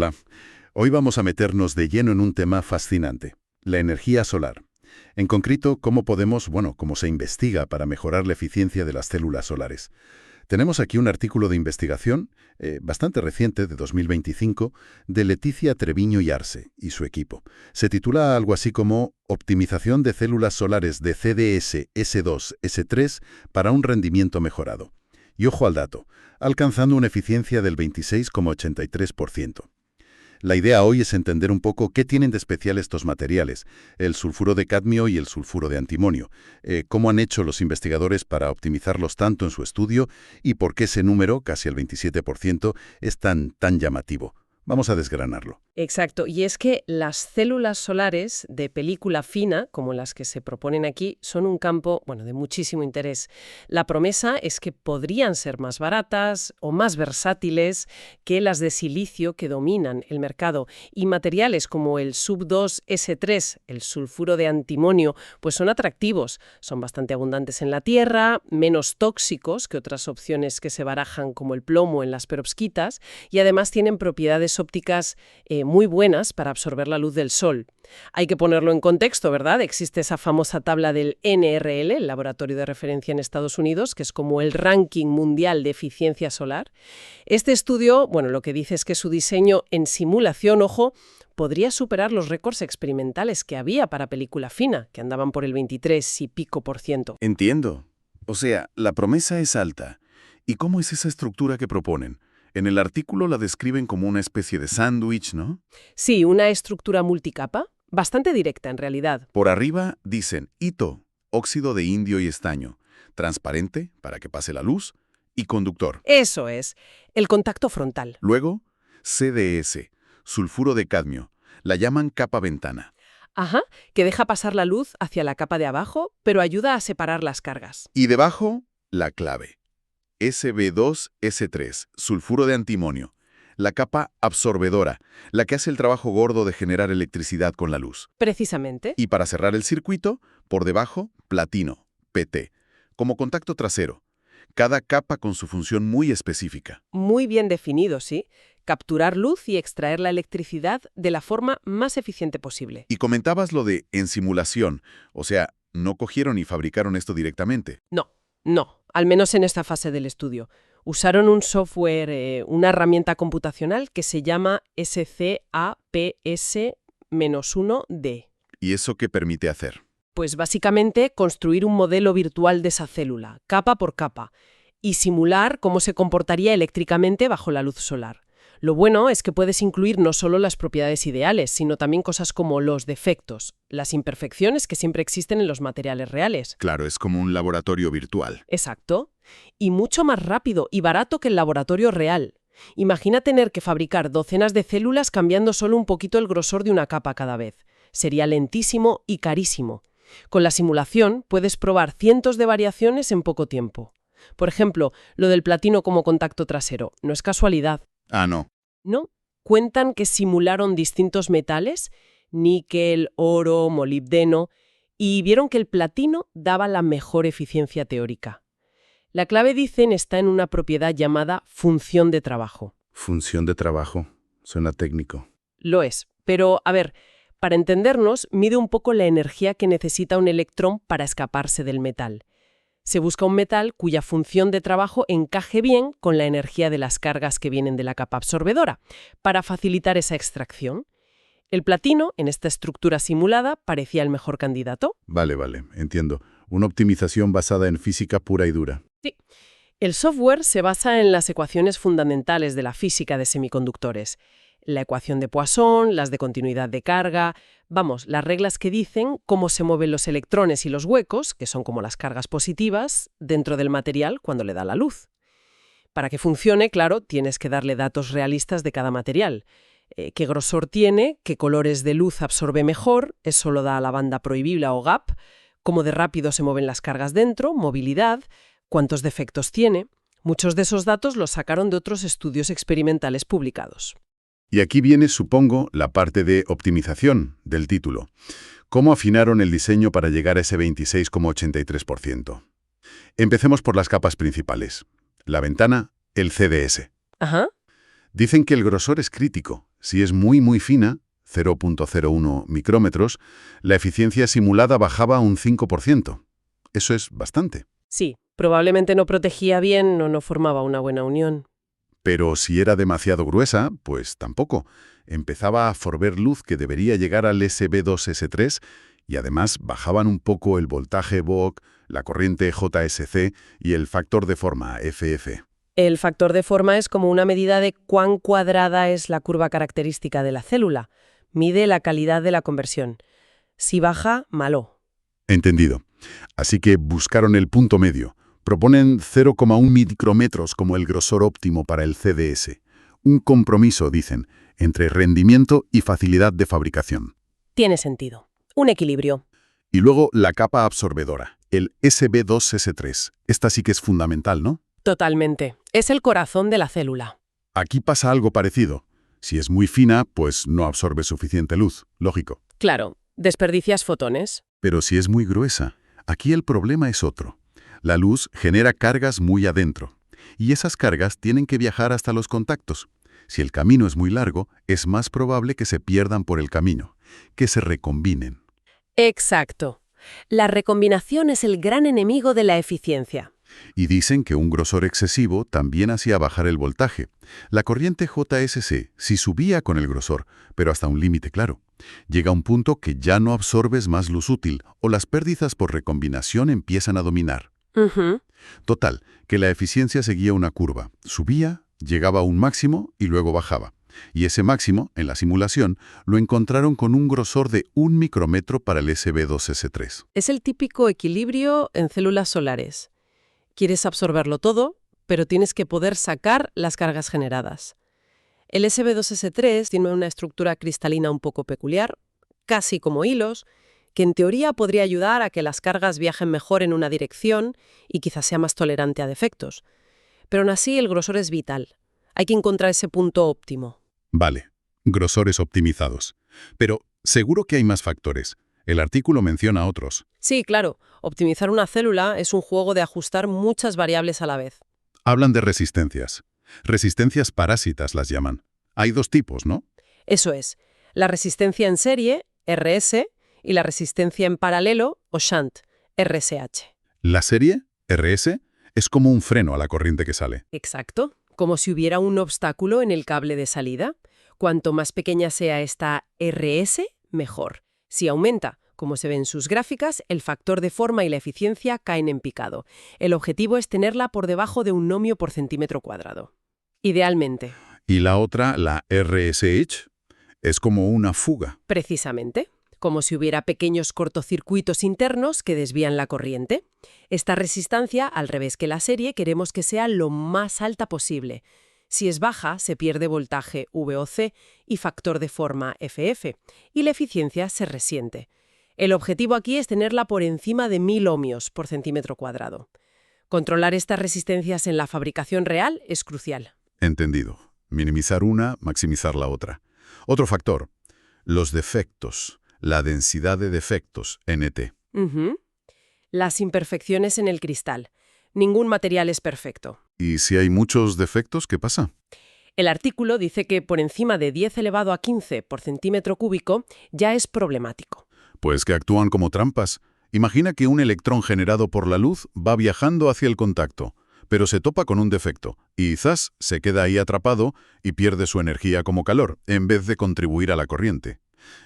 Hola. Hoy vamos a meternos de lleno en un tema fascinante, la energía solar. En concreto, cómo se investiga para mejorar la eficiencia de las células solares. Tenemos aquí un artículo de investigación bastante reciente, de 2025, de Leticia Treviño y Arce y su equipo. Se titula algo así como Optimización de células solares de CDS S2 S3 para un rendimiento mejorado. Y ojo al dato, alcanzando una eficiencia del 26,83%. La idea hoy es entender un poco qué tienen de especial estos materiales, el sulfuro de cadmio y el sulfuro de antimonio, cómo han hecho los investigadores para optimizarlos tanto en su estudio y por qué ese número, casi el 27%, es tan llamativo. Vamos a desgranarlo. Exacto, y es que las células solares de película fina, como las que se proponen aquí, son un campo, de muchísimo interés. La promesa es que podrían ser más baratas o más versátiles que las de silicio que dominan el mercado, y materiales como el Sub2S3, el sulfuro de antimonio, pues son atractivos, son bastante abundantes en la Tierra, menos tóxicos que otras opciones que se barajan como el plomo en las perovskitas, y además tienen propiedades ópticas muy buenas para absorber la luz del sol. Hay que ponerlo en contexto, ¿verdad? Existe esa famosa tabla del NRL, el laboratorio de referencia en Estados Unidos, que es como el ranking mundial de eficiencia solar. Este estudio, lo que dice es que su diseño en simulación, ojo, podría superar los récords experimentales que había para película fina, que andaban por el 23 y pico por ciento. Entiendo. O sea, la promesa es alta. ¿Y cómo es esa estructura que proponen? En el artículo la describen como una especie de sándwich, ¿no? Sí, una estructura multicapa, bastante directa en realidad. Por arriba dicen hito, óxido de indio y estaño, transparente para que pase la luz, y conductor. Eso es, el contacto frontal. Luego, CDS, sulfuro de cadmio, la llaman capa ventana. Ajá, que deja pasar la luz hacia la capa de abajo, pero ayuda a separar las cargas. Y debajo, la clave. SB2S3, sulfuro de antimonio, la capa absorbedora, la que hace el trabajo gordo de generar electricidad con la luz. Precisamente. Y para cerrar el circuito, por debajo, platino, PT, como contacto trasero. Cada capa con su función muy específica. Muy bien definido, sí. Capturar luz y extraer la electricidad de la forma más eficiente posible. Y comentabas lo de en simulación, o sea, no cogieron y fabricaron esto directamente. No, al menos en esta fase del estudio. Usaron un software, una herramienta computacional que se llama SCAPS-1D. ¿Y eso qué permite hacer? Pues básicamente construir un modelo virtual de esa célula, capa por capa, y simular cómo se comportaría eléctricamente bajo la luz solar. Lo bueno es que puedes incluir no solo las propiedades ideales, sino también cosas como los defectos, las imperfecciones que siempre existen en los materiales reales. Claro, es como un laboratorio virtual. Exacto. Y mucho más rápido y barato que el laboratorio real. Imagina tener que fabricar docenas de células cambiando solo un poquito el grosor de una capa cada vez. Sería lentísimo y carísimo. Con la simulación puedes probar cientos de variaciones en poco tiempo. Por ejemplo, lo del platino como contacto trasero. No es casualidad. Ah, no. ¿No? Cuentan que simularon distintos metales, níquel, oro, molibdeno, y vieron que el platino daba la mejor eficiencia teórica. La clave, dicen, está en una propiedad llamada función de trabajo. Función de trabajo. Suena técnico. Lo es, pero, a ver, para entendernos, mide un poco la energía que necesita un electrón para escaparse del metal. Se busca un metal cuya función de trabajo encaje bien con la energía de las cargas que vienen de la capa absorbedora, para facilitar esa extracción. El platino, en esta estructura simulada, parecía el mejor candidato. Vale, entiendo. Una optimización basada en física pura y dura. Sí. El software se basa en las ecuaciones fundamentales de la física de semiconductores. La ecuación de Poisson, las de continuidad de carga, las reglas que dicen cómo se mueven los electrones y los huecos, que son como las cargas positivas, dentro del material cuando le da la luz. Para que funcione, claro, tienes que darle datos realistas de cada material. Qué grosor tiene, qué colores de luz absorbe mejor, eso lo da la banda prohibible o gap, cómo de rápido se mueven las cargas dentro, movilidad, cuántos defectos tiene. Muchos de esos datos los sacaron de otros estudios experimentales publicados. Y aquí viene, supongo, la parte de optimización del título. ¿Cómo afinaron el diseño para llegar a ese 26,83%? Empecemos por las capas principales. La ventana, el CDS. Ajá. Dicen que el grosor es crítico, Si es muy fina, 0,01 micrómetros, la eficiencia simulada bajaba un 5%. Eso es bastante. Sí, probablemente no protegía bien o no formaba una buena unión. Pero si era demasiado gruesa, pues tampoco. Empezaba a absorber luz que debería llegar al SB2S3 y además bajaban un poco el voltaje VOC, la corriente JSC y el factor de forma FF. El factor de forma es como una medida de cuán cuadrada es la curva característica de la célula. Mide la calidad de la conversión. Si baja, malo. Entendido. Así que buscaron el punto medio. Proponen 0,1 micrómetros como el grosor óptimo para el CDS. Un compromiso, dicen, entre rendimiento y facilidad de fabricación. Tiene sentido. Un equilibrio. Y luego la capa absorbedora, el SB2S3. Esta sí que es fundamental, ¿no? Totalmente. Es el corazón de la célula. Aquí pasa algo parecido. Si es muy fina, pues no absorbe suficiente luz, lógico. Claro, desperdicias fotones. Pero si es muy gruesa, aquí el problema es otro. La luz genera cargas muy adentro, y esas cargas tienen que viajar hasta los contactos. Si el camino es muy largo, es más probable que se pierdan por el camino, que se recombinen. Exacto. La recombinación es el gran enemigo de la eficiencia. Y dicen que un grosor excesivo también hacía bajar el voltaje. La corriente JSC sí subía con el grosor, pero hasta un límite claro. Llega un punto que ya no absorbes más luz útil o las pérdidas por recombinación empiezan a dominar. Total, que la eficiencia seguía una curva. Subía, llegaba a un máximo y luego bajaba. Y ese máximo, en la simulación, lo encontraron con un grosor de 1 micrómetro para el SB2S3. Es el típico equilibrio en células solares. Quieres absorberlo todo, pero tienes que poder sacar las cargas generadas. El SB2S3 tiene una estructura cristalina un poco peculiar, casi como hilos, que en teoría podría ayudar a que las cargas viajen mejor en una dirección y quizás sea más tolerante a defectos. Pero aún así el grosor es vital. Hay que encontrar ese punto óptimo. Vale, grosores optimizados. Pero seguro que hay más factores. El artículo menciona otros. Sí, claro. Optimizar una célula es un juego de ajustar muchas variables a la vez. Hablan de resistencias. Resistencias parásitas las llaman. Hay dos tipos, ¿no? Eso es. La resistencia en serie, RS, y la resistencia en paralelo, o shunt, RSH. La serie, RS, es como un freno a la corriente que sale. Exacto. Como si hubiera un obstáculo en el cable de salida. Cuanto más pequeña sea esta RS, mejor. Si aumenta, como se ve en sus gráficas, el factor de forma y la eficiencia caen en picado. El objetivo es tenerla por debajo de un ohmio por centímetro cuadrado. Idealmente. Y la otra, la RSH, es como una fuga. Precisamente. Como si hubiera pequeños cortocircuitos internos que desvían la corriente. Esta resistencia, al revés que la serie, queremos que sea lo más alta posible. Si es baja, se pierde voltaje VOC y factor de forma FF, y la eficiencia se resiente. El objetivo aquí es tenerla por encima de 1000 ohmios por centímetro cuadrado. Controlar estas resistencias en la fabricación real es crucial. Entendido. Minimizar una, maximizar la otra. Otro factor, los defectos, la densidad de defectos, NT. Las imperfecciones en el cristal. Ningún material es perfecto. ¿Y si hay muchos defectos, qué pasa? El artículo dice que por encima de 10 elevado a 15 por centímetro cúbico ya es problemático. Pues que actúan como trampas. Imagina que un electrón generado por la luz va viajando hacia el contacto, pero se topa con un defecto, y quizás se queda ahí atrapado y pierde su energía como calor, en vez de contribuir a la corriente.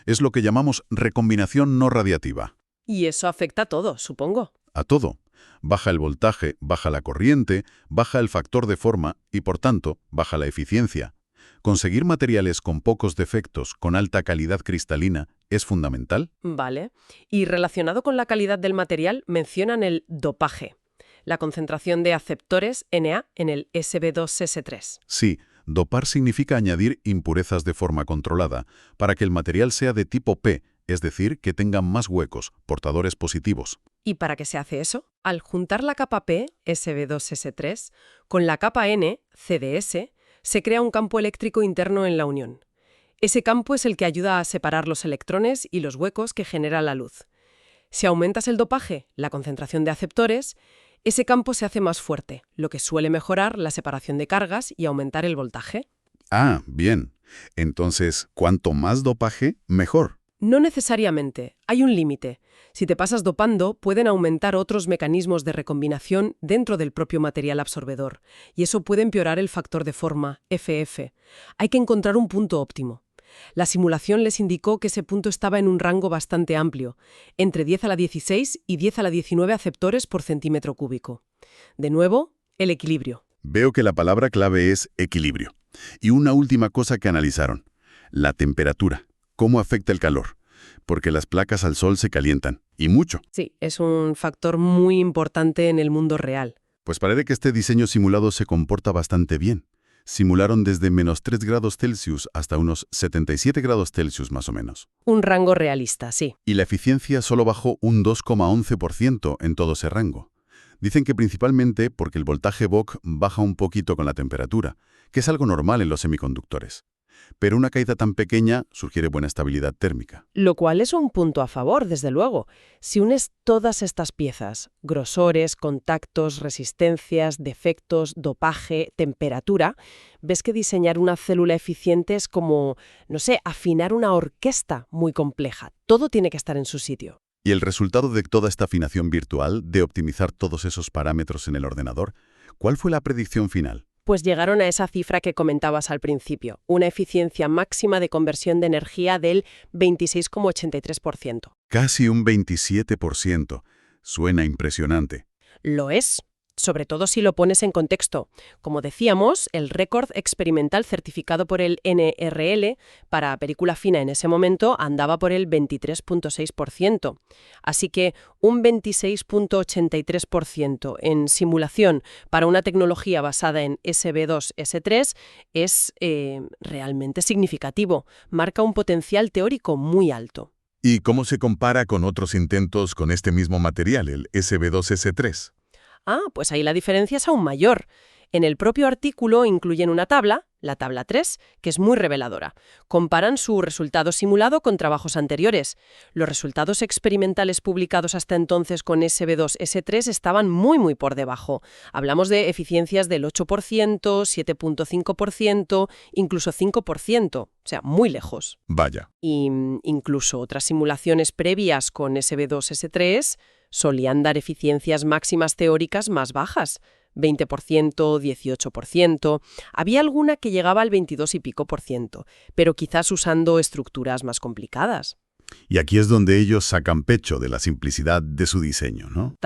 Es lo que llamamos recombinación no radiativa. Y eso afecta a todo, supongo. A todo. Baja el voltaje, baja la corriente, baja el factor de forma y, por tanto, baja la eficiencia. Conseguir materiales con pocos defectos, con alta calidad cristalina, es fundamental. Vale. Y relacionado con la calidad del material, mencionan el dopaje, la concentración de aceptores Na en el SB2S3. Sí, dopar significa añadir impurezas de forma controlada, para que el material sea de tipo P, es decir, que tenga más huecos, portadores positivos. ¿Y para qué se hace eso? Al juntar la capa P, SB2S3, con la capa N, CDS, se crea un campo eléctrico interno en la unión. Ese campo es el que ayuda a separar los electrones y los huecos que genera la luz. Si aumentas el dopaje, la concentración de aceptores, ese campo se hace más fuerte, lo que suele mejorar la separación de cargas y aumentar el voltaje. Ah, bien. Entonces, cuanto más dopaje, mejor. No necesariamente. Hay un límite. Si te pasas dopando, pueden aumentar otros mecanismos de recombinación dentro del propio material absorbedor, y eso puede empeorar el factor de forma, FF. Hay que encontrar un punto óptimo. La simulación les indicó que ese punto estaba en un rango bastante amplio, entre 10 a la 16 y 10 a la 19 aceptores por centímetro cúbico. De nuevo, el equilibrio. Veo que la palabra clave es equilibrio. Y una última cosa que analizaron, la temperatura. ¿Cómo afecta el calor? Porque las placas al sol se calientan, y mucho. Sí, es un factor muy importante en el mundo real. Pues parece que este diseño simulado se comporta bastante bien. Simularon desde menos 3 grados Celsius hasta unos 77 grados Celsius más o menos. Un rango realista, sí. Y la eficiencia solo bajó un 2,11% en todo ese rango. Dicen que principalmente porque el voltaje BOC baja un poquito con la temperatura, que es algo normal en los semiconductores. Pero una caída tan pequeña sugiere buena estabilidad térmica. Lo cual es un punto a favor, desde luego. Si unes todas estas piezas, grosores, contactos, resistencias, defectos, dopaje, temperatura, ves que diseñar una célula eficiente es como, no sé, afinar una orquesta muy compleja. Todo tiene que estar en su sitio. Y el resultado de toda esta afinación virtual, de optimizar todos esos parámetros en el ordenador, ¿cuál fue la predicción final? Pues llegaron a esa cifra que comentabas al principio, una eficiencia máxima de conversión de energía del 26,83%. Casi un 27%. Suena impresionante. Lo es, sobre todo si lo pones en contexto. Como decíamos, el récord experimental certificado por el NRL para película fina en ese momento andaba por el 23,6%. Así que un 26,83% en simulación para una tecnología basada en SB2-S3 es realmente significativo. Marca un potencial teórico muy alto. ¿Y cómo se compara con otros intentos con este mismo material, el SB2-S3? Pues ahí la diferencia es aún mayor. En el propio artículo incluyen una tabla, la tabla 3, que es muy reveladora. Comparan su resultado simulado con trabajos anteriores. Los resultados experimentales publicados hasta entonces con SB2-S3 estaban muy por debajo. Hablamos de eficiencias del 8%, 7,5%, incluso 5%, o sea, muy lejos. Vaya. Y incluso otras simulaciones previas con SB2-S3 solían dar eficiencias máximas teóricas más bajas, 20%, 18%. Había alguna que llegaba al 22 y pico por ciento, pero quizás usando estructuras más complicadas. Y aquí es donde ellos sacan pecho de la simplicidad de su diseño, ¿no?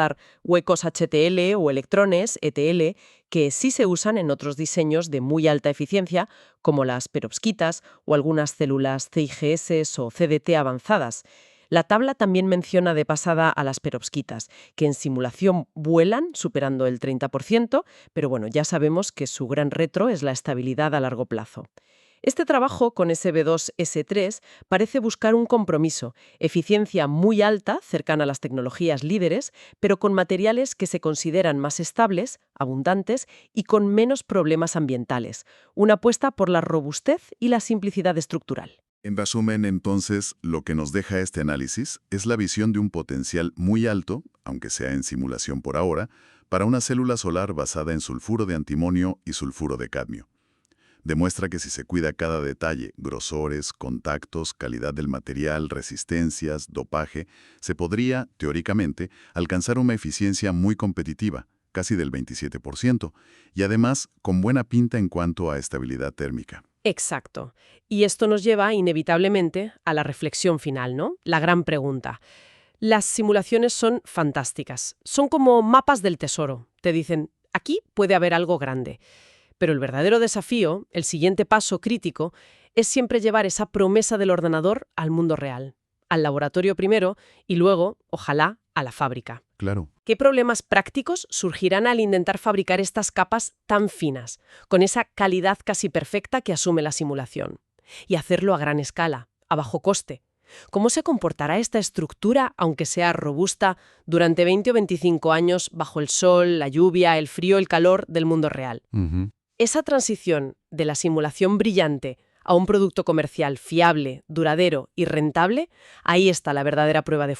Huecos HTL o electrones, ETL, que sí se usan en otros diseños de muy alta eficiencia, como las perovskitas o algunas células CIGS o CDT avanzadas. La tabla también menciona de pasada a las perovskitas, que en simulación vuelan superando el 30%, pero bueno, ya sabemos que su gran reto es la estabilidad a largo plazo. Este trabajo con SB2-S3 parece buscar un compromiso, eficiencia muy alta, cercana a las tecnologías líderes, pero con materiales que se consideran más estables, abundantes y con menos problemas ambientales. Una apuesta por la robustez y la simplicidad estructural. En resumen, entonces, lo que nos deja este análisis es la visión de un potencial muy alto, aunque sea en simulación por ahora, para una célula solar basada en sulfuro de antimonio y sulfuro de cadmio. Demuestra que si se cuida cada detalle, grosores, contactos, calidad del material, resistencias, dopaje, se podría, teóricamente, alcanzar una eficiencia muy competitiva, casi del 27%, y además con buena pinta en cuanto a estabilidad térmica. Exacto. Y esto nos lleva inevitablemente a la reflexión final, ¿no? La gran pregunta. Las simulaciones son fantásticas. Son como mapas del tesoro. Te dicen, aquí puede haber algo grande. Pero el verdadero desafío, el siguiente paso crítico, es siempre llevar esa promesa del ordenador al mundo real. Al laboratorio primero y luego, ojalá, a la fábrica. Claro. ¿Qué problemas prácticos surgirán al intentar fabricar estas capas tan finas, con esa calidad casi perfecta que asume la simulación? Y hacerlo a gran escala, a bajo coste. ¿Cómo se comportará esta estructura, aunque sea robusta, durante 20 o 25 años bajo el sol, la lluvia, el frío, el calor del mundo real? Esa transición de la simulación brillante a un producto comercial fiable, duradero y rentable, ahí está la verdadera prueba de